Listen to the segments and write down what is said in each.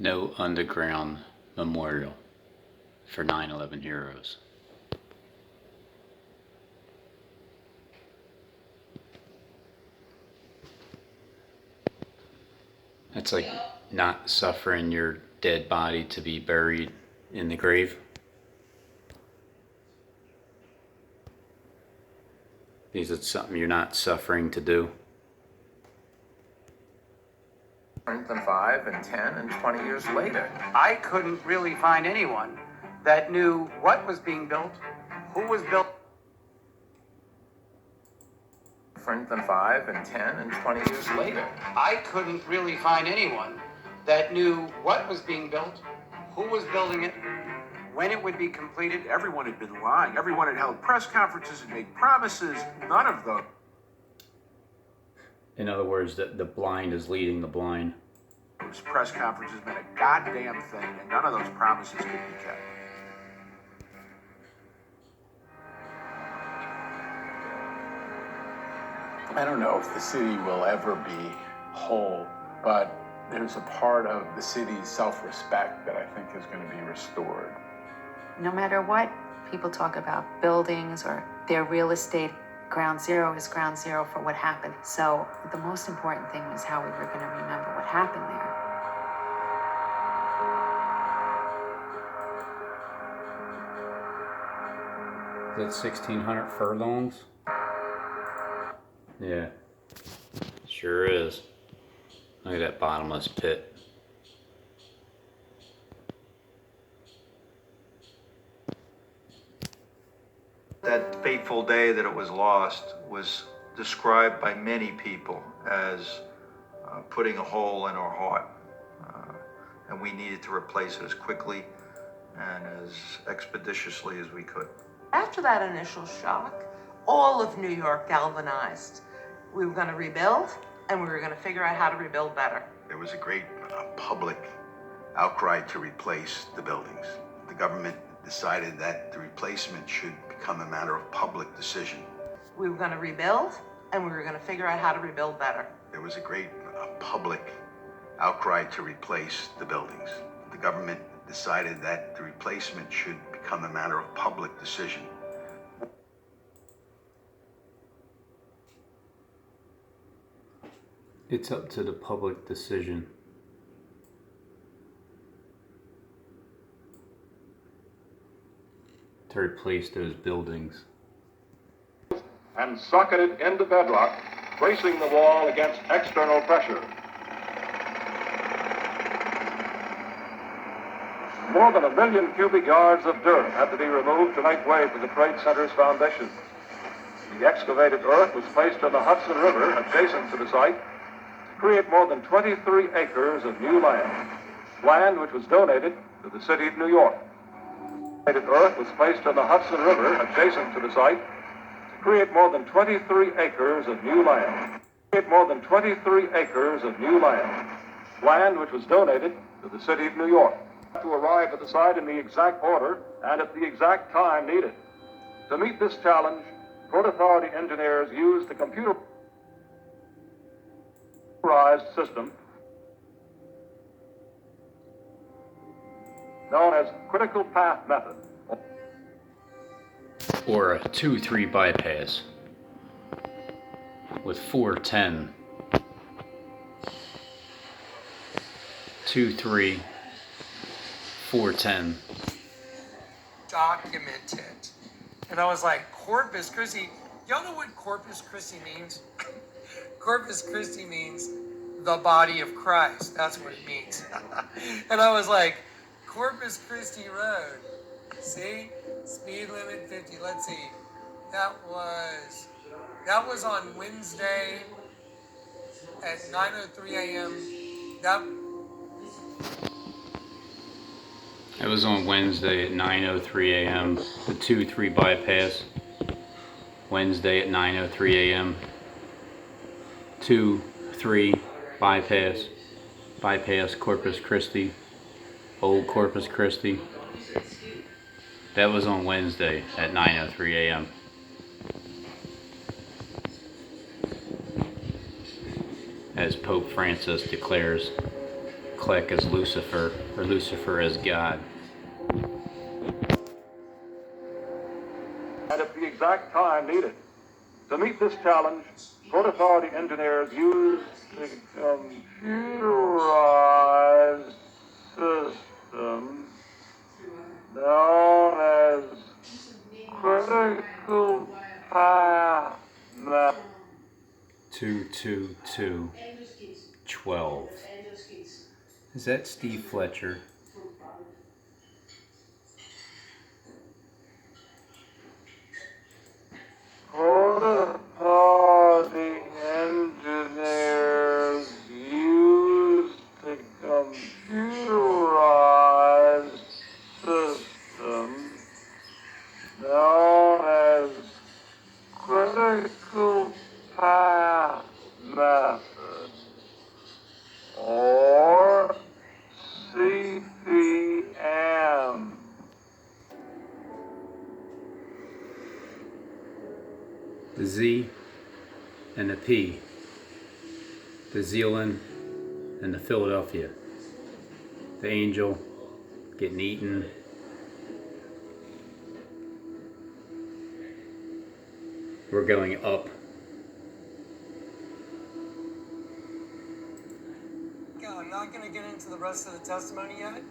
No underground memorial for 9/11 heroes. That's like not suffering your dead body to be buried in the grave. Because it's something you're not suffering to do. Than 5 and 10 and 20 years later. I couldn't really find anyone that knew what was being built, who was built. Different than 5 and 10 and 20 years later. I couldn't really find anyone that knew what was being built, who was building it, when it would be completed. Everyone had been lying. Everyone had held press conferences and made promises. None of them. In other words, the blind is leading the blind. Those press conferences meant a goddamn thing, and none of those promises could be kept. I don't know if the city will ever be whole, but there's a part of the city's self-respect that I think is going to be restored. No matter what people talk about buildings or their real estate, ground zero is ground zero for what happened. So the most important thing was how we were going to remember what happened there. Is that 1,600 furlongs? Yeah, sure is. Look at that bottomless pit. That fateful day that it was lost was described by many people as putting a hole in our heart. And we needed to replace it as quickly and as expeditiously as we could. After that initial shock, all of New York galvanized. We were going to rebuild, and we were going to figure out how to rebuild better. There was a great public outcry to replace the buildings. The government decided that the replacement should become a matter of public decision. We were going to rebuild, and we were going to figure out how to rebuild better. There was a great public outcry to replace the buildings. The government decided that the replacement should become a matter of public decision. It's up to the public decision. To replace those buildings. And socketed into bedrock, bracing the wall against external pressure. More than 1 million cubic yards of dirt had to be removed to make way for the Trade Center's foundation. The excavated earth was placed in the Hudson River adjacent to the site to create more than 23 acres of new land which was donated to the city of New York. Earth was placed in the Hudson River adjacent to the site to create more than 23 acres of new land. Land which was donated to the city of New York. To arrive at the site in the exact order and at the exact time needed. To meet this challenge, Port Authority engineers used the computerized system known as critical path method. Or a 2-3 bypass with 410. 2-3, 410. Documented. And I was like, Corpus Christi. Y'all know what Corpus Christi means? Corpus Christi means the body of Christ. That's what it means. And I was like, Corpus Christi Road. See? Speed limit 50. Let's see. That was on Wednesday at 9:03 a.m. That was on Wednesday at 9:03 a.m. The 2-3 bypass. Wednesday at 9:03 a.m. 2-3 bypass. Bypass Corpus Christi. Old Corpus Christi. That was on Wednesday at 9:03 a.m. As Pope Francis declares, click as Lucifer, or Lucifer as God. And at the exact time needed. To meet this challenge, Port Authority engineers used the computerized system known as critical path method. 22212. Is that Steve Fletcher? Port Authority engineers used the computerized system known as critical path method, or CPM. The Z and the P, the Zealand and the Philadelphia, the Angel getting eaten, we're going up. Yeah, I'm not going to get into the rest of the testimony yet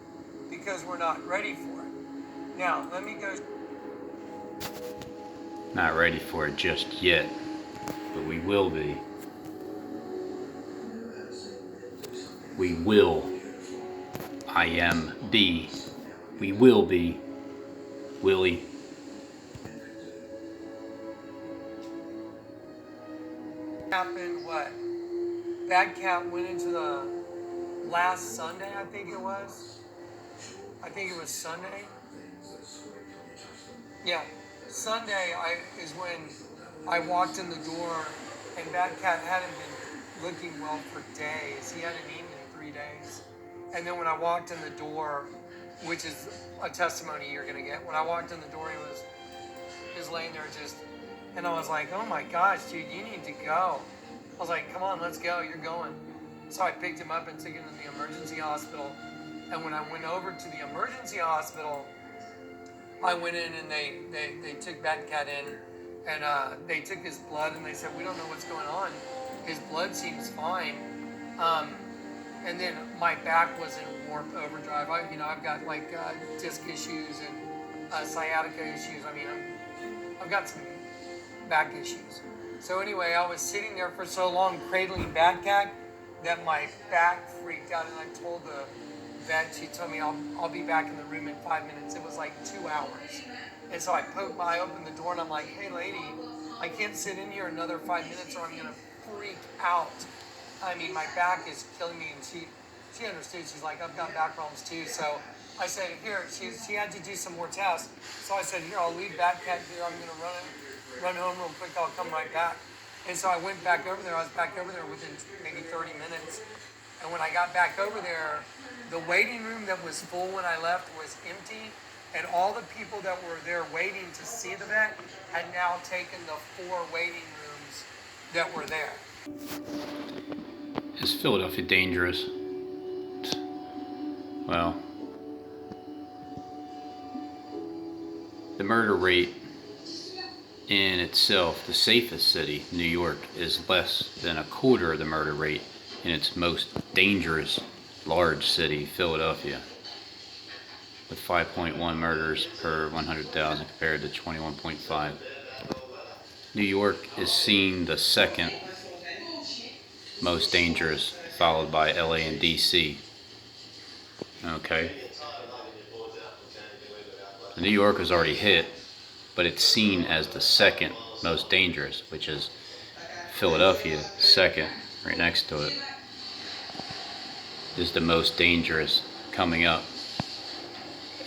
because we're not ready for it. Now, let me go. Not ready for it just yet, but we will be. We will. I am be. We will be. Willie. Happened what? Bad Cat went into the last Sunday, I think it was. I think it was Sunday. Yeah, Sunday is when I walked in the door, and Bad Cat hadn't been looking well for days. He hadn't eaten in 3 days. And then when I walked in the door, which is a testimony you're gonna get, when I walked in the door, he was laying there just, and I was like, oh my gosh, dude, you need to go. I was like, come on, let's go, you're going. So I picked him up and took him to the emergency hospital. And when I went over to the emergency hospital, I went in and they took Bad Cat in, and they took his blood, and they said, we don't know what's going on. His blood seems fine. And then my back was in warp overdrive. I've got like disc issues and sciatica issues. I mean, I've got some back issues. So anyway, I was sitting there for so long cradling Bad Cat that my back freaked out, and I told the vet, she told me I'll be back in the room in 5 minutes. It was like 2 hours. And so I opened the door, and I'm like, hey lady, I can't sit in here another 5 minutes or I'm gonna freak out. I mean, my back is killing me, and she understood. She's like, I've got back problems too. So I said, here, she had to do some more tests. So I said, here, I'll leave Bad Cat here. I'm gonna run home real quick. I'll come right back. And so I went back over there. I was back over there within maybe 30 minutes. And when I got back over there, the waiting room that was full when I left was empty. And all the people that were there waiting to see the vet had now taken the 4 waiting rooms that were there. Is Philadelphia dangerous? Well, the murder rate in itself, the safest city, New York, is less than a quarter of the murder rate in its most dangerous large city, Philadelphia, with 5.1 murders per 100,000 compared to 21.5. New York is seen the second most dangerous, followed by LA and DC. Okay. New York was already hit, but it's seen as the second most dangerous, which is Philadelphia, second, right next to it, is the most dangerous coming up.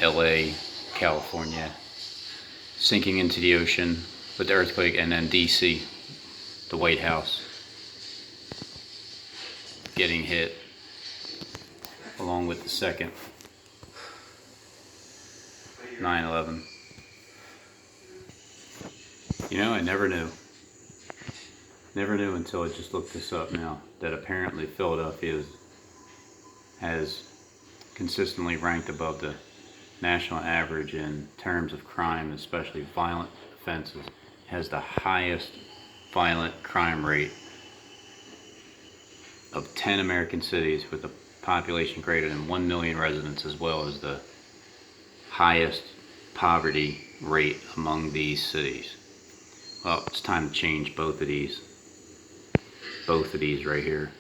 LA, California, sinking into the ocean with the earthquake, and then DC, the White House, getting hit along with the second 9/11. You know, I never knew until I just looked this up now, that apparently Philadelphia has consistently ranked above the national average in terms of crime, especially violent offenses. Has the highest violent crime rate of 10 American cities with a population greater than 1 million residents, as well as the highest poverty rate among these cities. Well, it's time to change both of these. Both of these right here.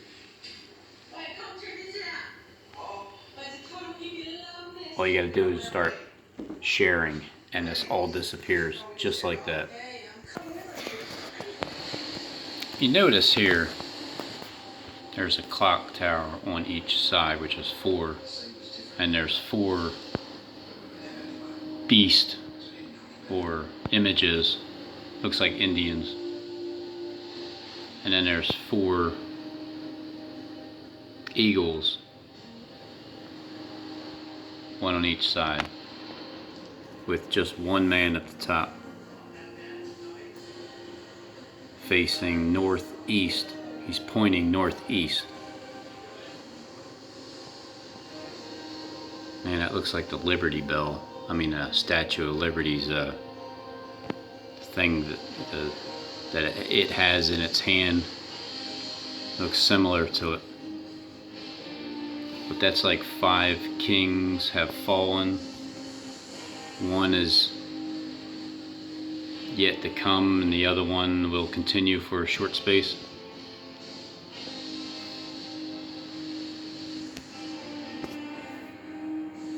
All you gotta do is start sharing, and this all disappears just like that. You notice here, there's a clock tower on each side, which is 4, and there's 4 beasts or images, looks like Indians, and then there's 4 eagles, one on each side, with just one man at the top, facing northeast. He's pointing northeast. Man, that looks like the Liberty Bell. I mean, Statue of Liberty's thing that it has in its hand. Looks similar to it. But that's like 5 kings have fallen. One is yet to come, and the other one will continue for a short space.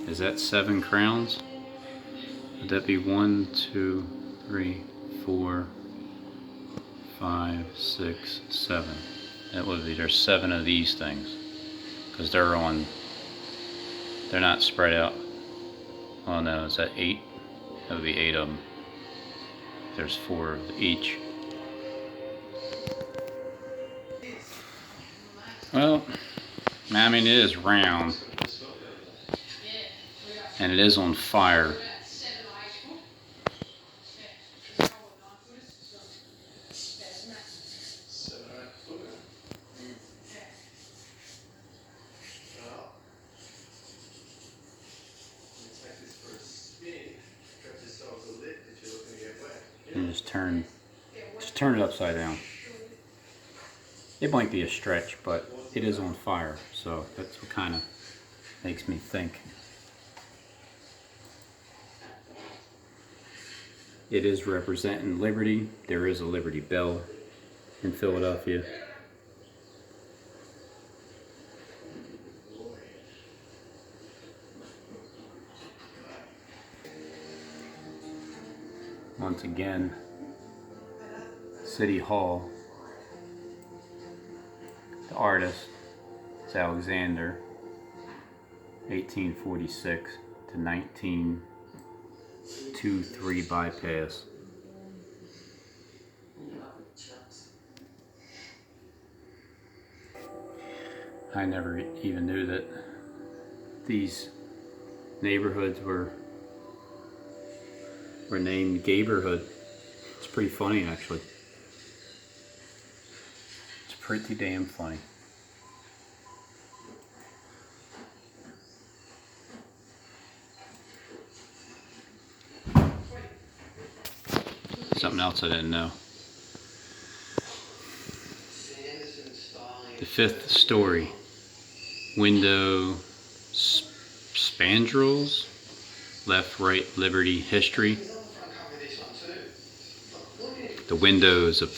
Is that 7 crowns? Would that be 1, 2, 3, 4, 5, 6, 7? That would be, there's 7 of these things, because they're not spread out. Oh no, is that 8? That would be 8 of them. There's 4 of each. Well, I mean, it is round, and it is on fire. And just turn it upside down. It might be a stretch, but it is on fire, so that's what kind of makes me think. It is representing liberty. There is a Liberty Bell in Philadelphia. Once again, City Hall. The artist is Alexander, 1846 to 1923 bypass. I never even knew that these neighborhoods were named Gayborhood. It's pretty funny, actually. It's pretty damn funny. Something else I didn't know. The 5th story. Window spandrels. Left, right, liberty, history. The windows of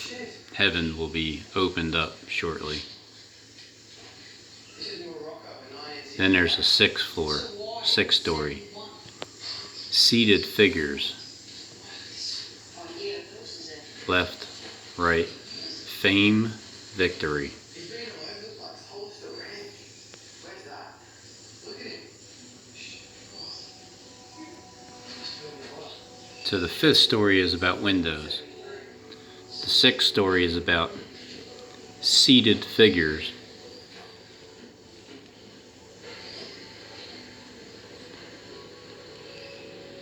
heaven will be opened up shortly. Then there's a 6th floor, 6th story. Seated figures. Left, right, fame, victory. So the 5th story is about windows. The 6th story is about seated figures.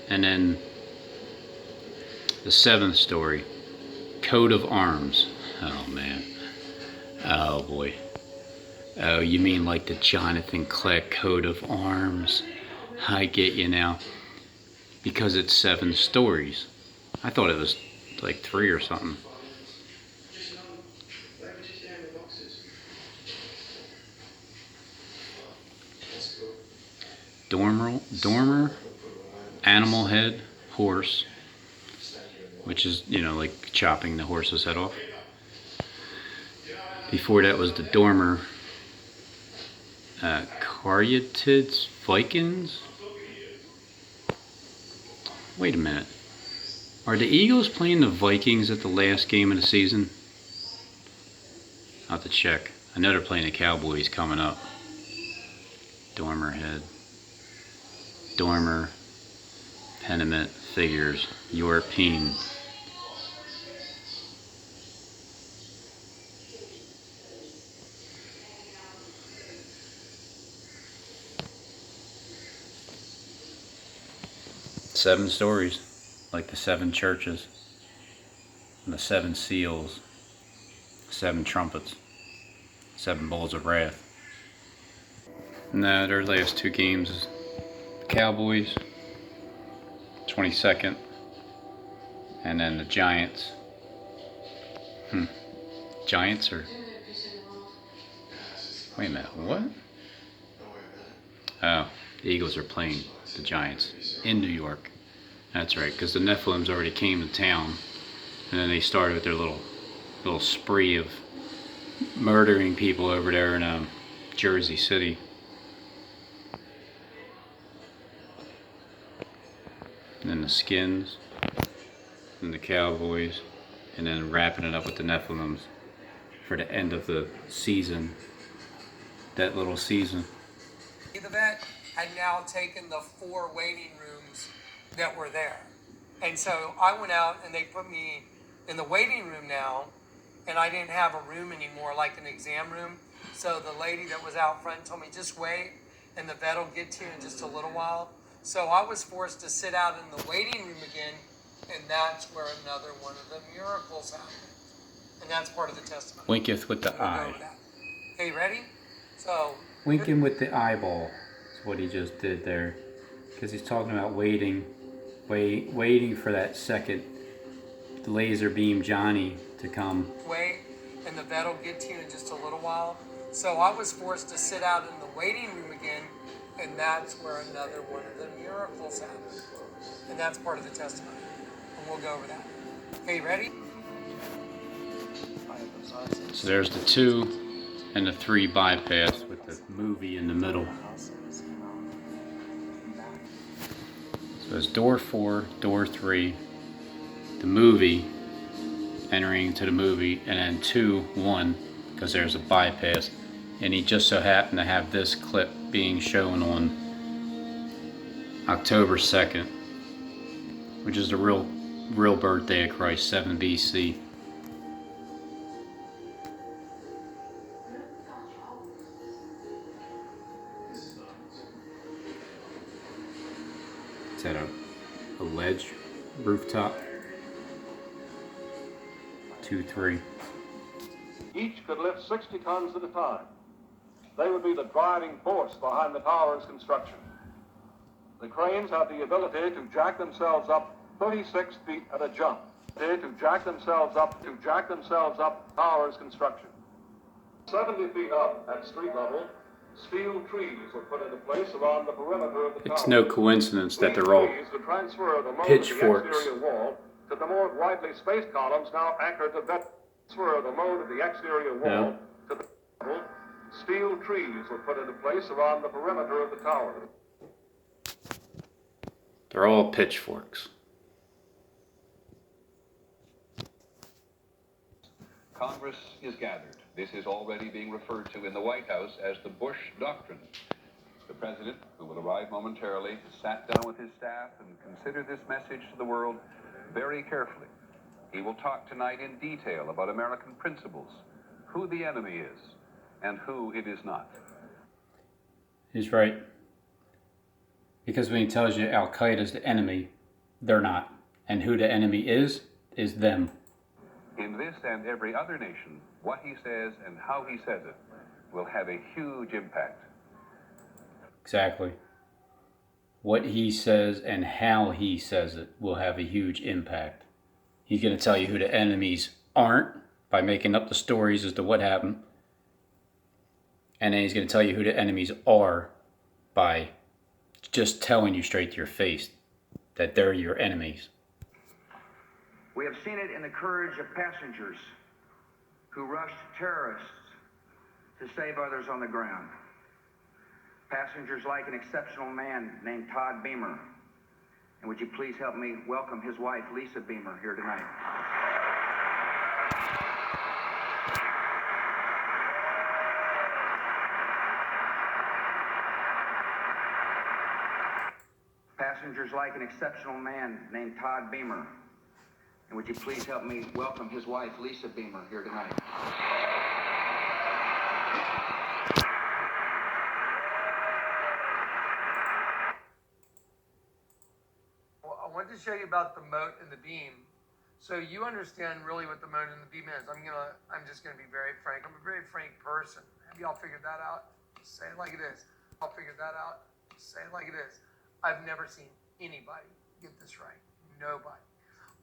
And then the 7th story, coat of arms. Oh man. Oh boy. Oh, you mean like the Jonathan Clegg coat of arms? I get you now. Because it's 7 stories. I thought it was like 3 or something. Dormer, animal head, horse, which is, you know, like chopping the horse's head off. Before that was the dormer, caryatids, Vikings. Wait a minute. Are the Eagles playing the Vikings at the last game of the season? I'll have to check. I know they're playing the Cowboys coming up. Dormer head. Dormer. Peniment figures. European. Seven stories. Like the 7 churches. And the 7 seals. 7 trumpets. 7 bowls of wrath. No, their last 2 games is the Cowboys, 22nd, and then the Giants. Giants are... Wait a minute, what? Oh, the Eagles are playing the Giants in New York. That's right, because the Nephilims already came to town, and then they started with their little spree of murdering people over there in Jersey City. And then the Skins, and the Cowboys, and then wrapping it up with the Nephilims for the end of the season. That little season. The vet had now taken the 4 waiting rooms that were there. And so I went out and they put me in the waiting room now, and I didn't have a room anymore, like an exam room. So the lady that was out front told me, just wait, and the vet will get to you in just a little while. So I was forced to sit out in the waiting room again, and that's where another one of the miracles happened. And that's part of the testimony. Winketh with the eye. Okay, ready? So Winking with the eyeball is what he just did there. Because he's talking about waiting for that second laser beam Johnny to come. Wait, and the vet will get to you in just a little while. So I was forced to sit out in the waiting room again, and that's where another one of the miracles happened. And that's part of the testimony. And we'll go over that. Okay, ready? So there's the 2 and the 3 bypass with the movie in the middle. So it's door 4, door 3, the movie, entering into the movie, and then 2, 1, because there's a bypass. And he just so happened to have this clip being shown on October 2nd, which is the real birthday of Christ, 7 BC. Is that a ledge rooftop? 2, 3. Each could lift 60 tons at a time. They would be the driving force behind the tower's construction. The cranes have the ability to jack themselves up 36 feet at a jump. To jack themselves up tower's construction. 70 feet up at street level, steel trees were put into place around the perimeter of the tower. It's no coincidence that they're all pitchforks. To the more widely spaced columns now anchored to transfer the load of the exterior wall to the level. Steel trees were put into place around the perimeter of the tower. They're all pitchforks. Congress is gathered. This is already being referred to in the White House as the Bush Doctrine. The president, who will arrive momentarily, has sat down with his staff and considered this message to the world very carefully. He will talk tonight in detail about American principles, who the enemy is, and who it is not. He's right. Because when he tells you Al-Qaeda is the enemy, they're not. And who the enemy is them. In this and every other nation, what he says and how he says it will have a huge impact. Exactly. What he says and how he says it will have a huge impact. He's going to tell you who the enemies aren't by making up the stories as to what happened. And then he's going to tell you who the enemies are by just telling you straight to your face that they're your enemies. We have seen it in the courage of passengers who rushed terrorists to save others on the ground. Passengers like an exceptional man named Todd Beamer. And would you please help me welcome his wife, Lisa Beamer, here tonight. Passengers like an exceptional man named Todd Beamer. And would you please help me welcome his wife, Lisa Beamer, here tonight. Well, I wanted to show you about the moat and the beam, so you understand really what the moat and the beam is. I'm just gonna be very frank. I'm a very frank person. Have y'all figured that out? Say it like it is. I'll figure that out. Say it like it is. I've never seen anybody get this right. Nobody.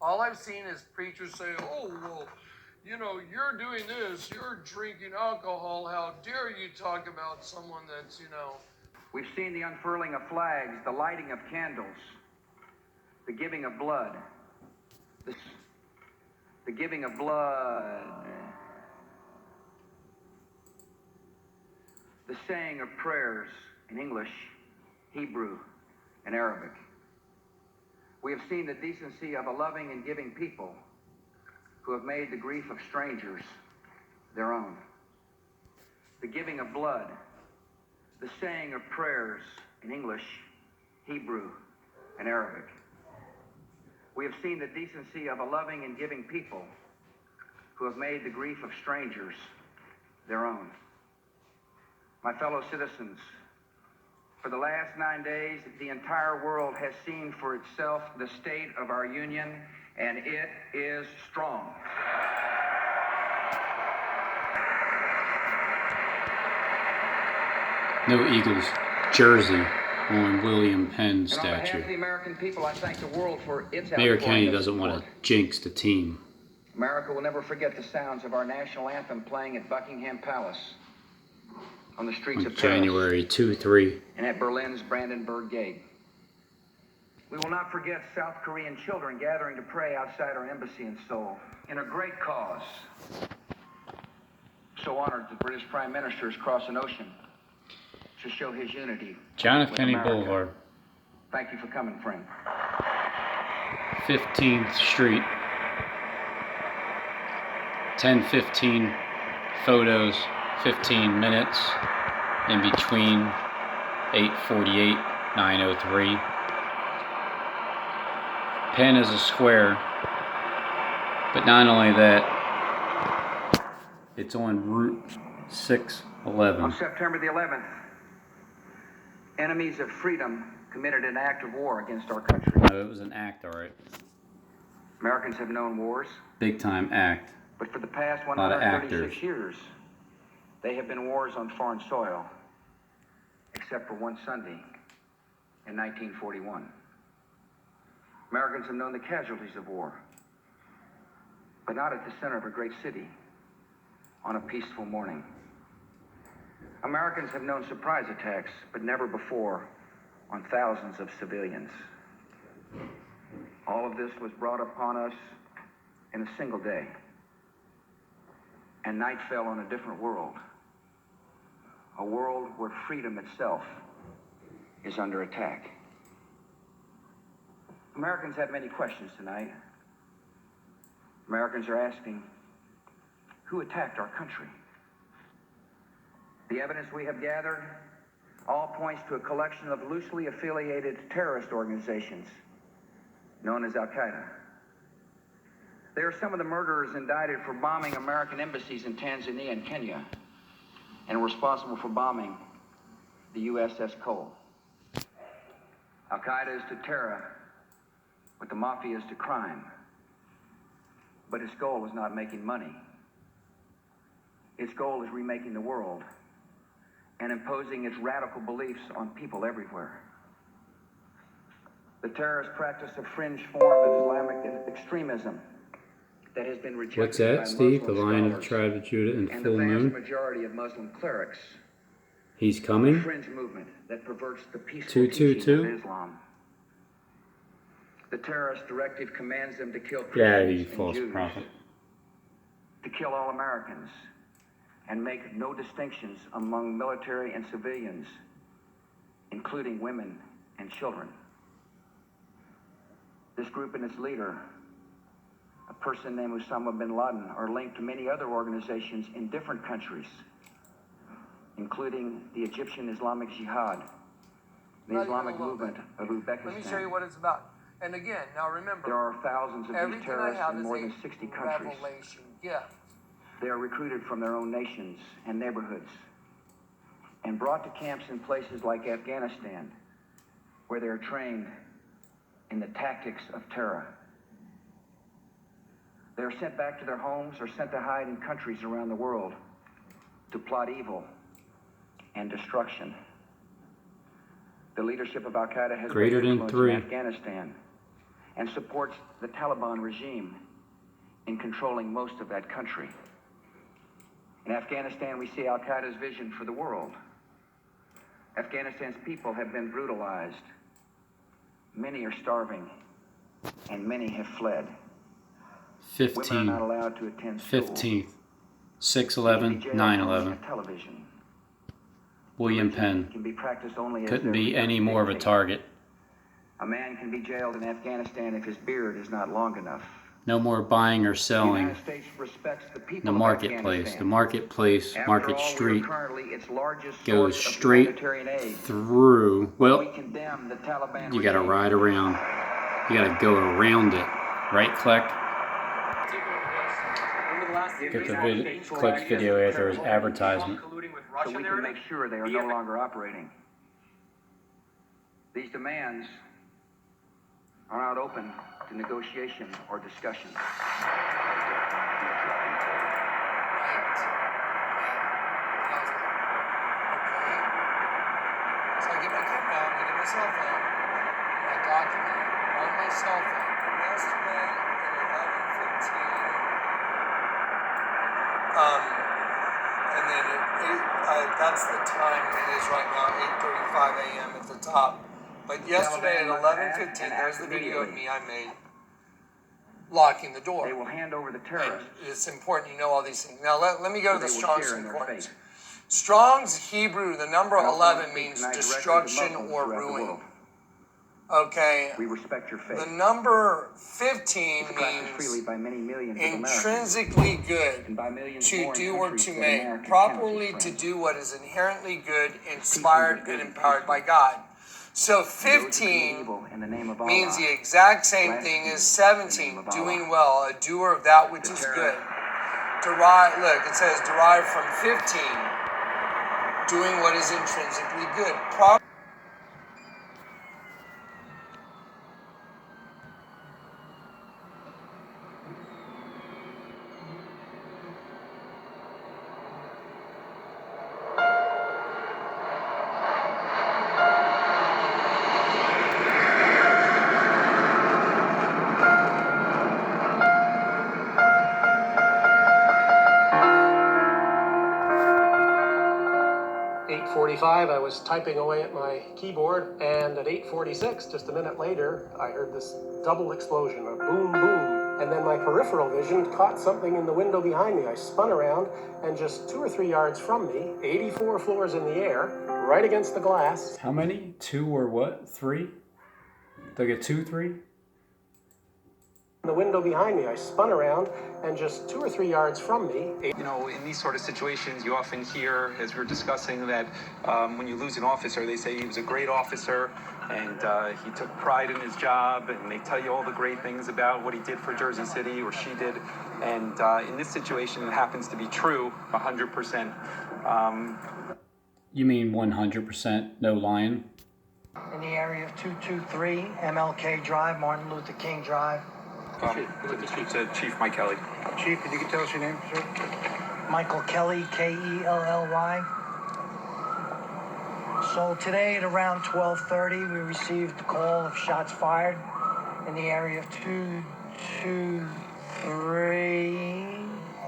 All I've seen is preachers say, oh, well, you know, you're doing this, you're drinking alcohol, how dare you talk about someone that's, you know. We've seen the unfurling of flags, the lighting of candles, the giving of blood, the giving of blood, the saying of prayers in English, Hebrew, and Arabic. We have seen the decency of a loving and giving people who have made the grief of strangers their own. The giving of blood, the saying of prayers in English, Hebrew, and Arabic. We have seen the decency of a loving and giving people who have made the grief of strangers their own. My fellow citizens, for the last 9 days, the entire world has seen for itself the state of our union, and it is strong. No Eagles jersey on William Penn statue. On behalf of the American people, I thank the world for its Mayor outpouring Kennedy of doesn't want support. to jinx the team. America will never forget the sounds of our national anthem playing at Buckingham Palace, on the streets On of Paris, January 2-3. and at Berlin's Brandenburg Gate. We will not forget South Korean children gathering to pray outside our embassy in Seoul in a great cause. So honored the British Prime Minister has crossed an ocean to show his unity John F. with Kennedy America. Boulevard. Thank you for coming, friend. 15th Street. 10:15 photos, 15 minutes in between 8:48, 9:03. Penn is a square, but not only that, it's on Route 611. On September the 11th, enemies of freedom committed an act of war against our country. No, it was an act, all right. Americans have known wars, Big time act. but for the past lot of 136 actors. years, they have been wars on foreign soil, except for one Sunday in 1941. Americans have known the casualties of war, but not at the center of a great city on a peaceful morning. Americans have known surprise attacks, but never before on thousands of civilians. All of this was brought upon us in a single day, and night fell on a different world, a world where freedom itself is under attack. Americans have many questions tonight. Americans are asking, who attacked our country? The evidence we have gathered all points to a collection of loosely affiliated terrorist organizations known as Al-Qaeda. They are some of the murderers indicted for bombing American embassies in Tanzania and Kenya, and responsible for bombing the USS Cole. Al-Qaeda is to terror what the mafia is to crime. But its goal is not making money. Its goal is remaking the world and imposing its radical beliefs on people everywhere. The terrorist practice a fringe form of Islamic extremism that has been rejected What's that, by Steve? Muslim The Lion of the scholars tribe of Judah and and full the vast moon? majority of Muslim clerics. He's A coming? fringe movement that perverts the peaceful 222? teachings of Islam. The terrorist directive commands them to kill Yeah, you Christians and false Jews, prophet. to kill all Americans, and make no distinctions among military and civilians, including women and children. This group and its leader, a person named Osama bin Laden, are linked to many other organizations in different countries, including the Egyptian Islamic Jihad, the Islamic movement of Uzbekistan. Let me show you what it's about. And again, now remember, There are thousands of these everything I terrorists have in is more a than 60 countries. revelation gift. They are recruited from their own nations and neighborhoods and brought to camps in places like Afghanistan, where they are trained in the tactics of terror. They are sent back to their homes or sent to hide in countries around the world to plot evil and destruction. The leadership of Al-Qaeda has Greater great than influence 3. in Afghanistan and supports the Taliban regime in controlling most of that country. In Afghanistan, we see Al-Qaeda's vision for the world. Afghanistan's people have been brutalized. Many are starving, and many have fled. Women are 15. not allowed to attend school. 15th. 6/11, Jail 9/11. and television. William Religion Penn. can be practiced only as Couldn't their be leaders any more of a dictate. target. A man can be jailed in Afghanistan if his beard is not long enough. No more buying or The selling. United States respects the people The of marketplace. Afghanistan. The marketplace, After Market all, we are Street currently its largest goes source of straight humanitarian aid. through. We Well, condemn the Taliban you gotta regime. ride around. You gotta go around it. Right click. Get the click video after his advertisement. So we can make sure they are no longer operating. These demands are not open to negotiation or discussion. So I get my camera out, I get my cell phone, and I document it on my cell phone. Yesterday at 11:15, and then that's the time it is right now, 8:35 a.m. at the top. But yesterday at 11:15, there's the video of me I made locking the door. They will hand over the terrorists. And it's important you know all these things. Now let me go to the They will Strong's share in their Concordance. fate. Strong's Hebrew, the number I also want 11 to speak means tonight directly to destruction Muslims or throughout the ruin. world. Okay. We respect your faith. The number 15 It's practiced freely means by many millions of Americans intrinsically good, and by millions to more in do or countries to that make, America properly counts to as do what is inherently good, inspired and empowered by God. So 15 in the name of Allah. means the exact same thing as 17, doing well, a doer of that which is good. Look, it says derived from 15, doing what is intrinsically good. I was typing away at my keyboard, and at 8:46, just a minute later, I heard this double explosion, a boom, boom, and then my peripheral vision caught something in the window behind me. I spun around, and just 2 or 3 yards from me, 84 floors in the air, right against the glass. How many? 2 or what? 3? Did I get 2, 3? The window behind me, I spun around, and just 2 or 3 yards from me. You know, in these sort of situations, you often hear, as we're discussing, that when you lose an officer, they say he was a great officer, and he took pride in his job, and they tell you all the great things about what he did for Jersey City, or she did. And in this situation, it happens to be true, 100%. You mean 100% no lying? In the area of 223 MLK Drive, Martin Luther King Drive. Chief Mike Kelly. Chief, if you could tell us your name, sir? Michael Kelly, Kelly. So today at around 12:30, we received a call of shots fired in the area of 223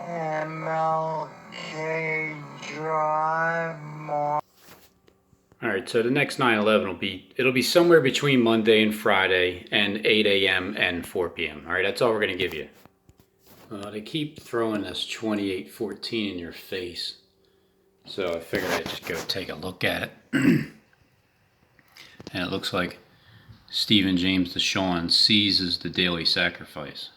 MLK Drive. All right, so the next 9/11 it'll be somewhere between Monday and Friday and 8 a.m. and 4 p.m. All right, that's all we're gonna give you. They keep throwing this 2814 in your face, so I figured I'd just go take a look at it. And it looks like Stephen James DeShawn seizes the daily sacrifice.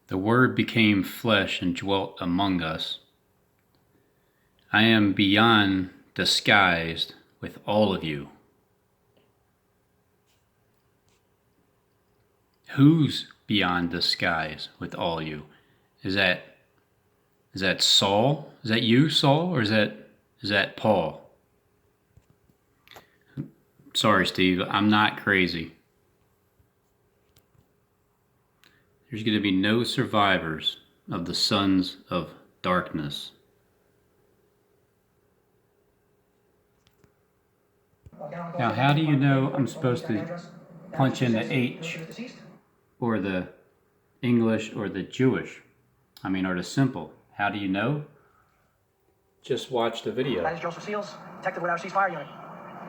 The Word became flesh and dwelt among us. I am beyond disguised with all of you. Who's beyond disguise with all you? Is that Saul? Is that you, Saul, or is that Paul? Sorry, Steve, I'm not crazy. There's going to be no survivors of the sons of darkness. Now, how do you know I'm supposed to punch in the H, or the English, or the Jewish? I mean, or the simple? How do you know? Just watch the video. That is Joseph Seals, detective with our ceasefire unit.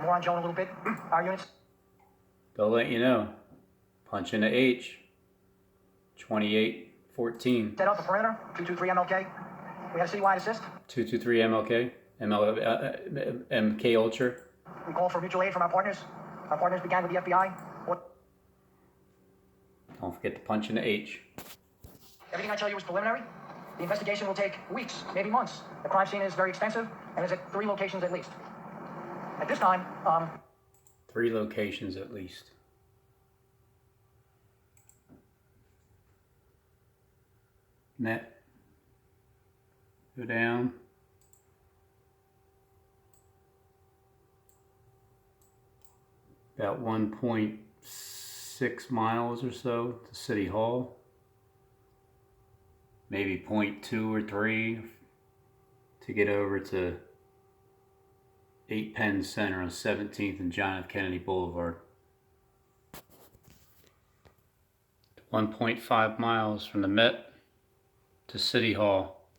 More on Joe in a little bit. Our units. They'll let you know. Punch in the H. 2814. Set up the perimeter. 223 MLK. We had a citywide assist. 223 MLK. MK Ultra. We called for mutual aid from our partners. Our partners began with the FBI. Don't forget to punch in the H. Everything I tell you is preliminary. The investigation will take weeks, maybe months. The crime scene is very extensive and is at 3 locations at least. At this time, 3 locations at least. Net. Go down. About 1.6 miles or so to City Hall. Maybe 0.2 or 3 to get over to 8 Penn Center on 17th and John F. Kennedy Boulevard. 1.5 miles from the Met to City Hall.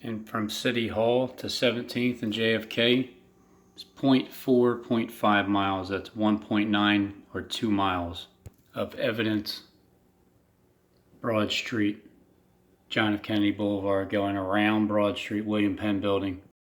And from City Hall to 17th and JFK, it's 0.4, 0.5 miles. That's 1.9 or 2 miles of evidence. Broad Street, John F. Kennedy Boulevard, going around Broad Street, William Penn Building.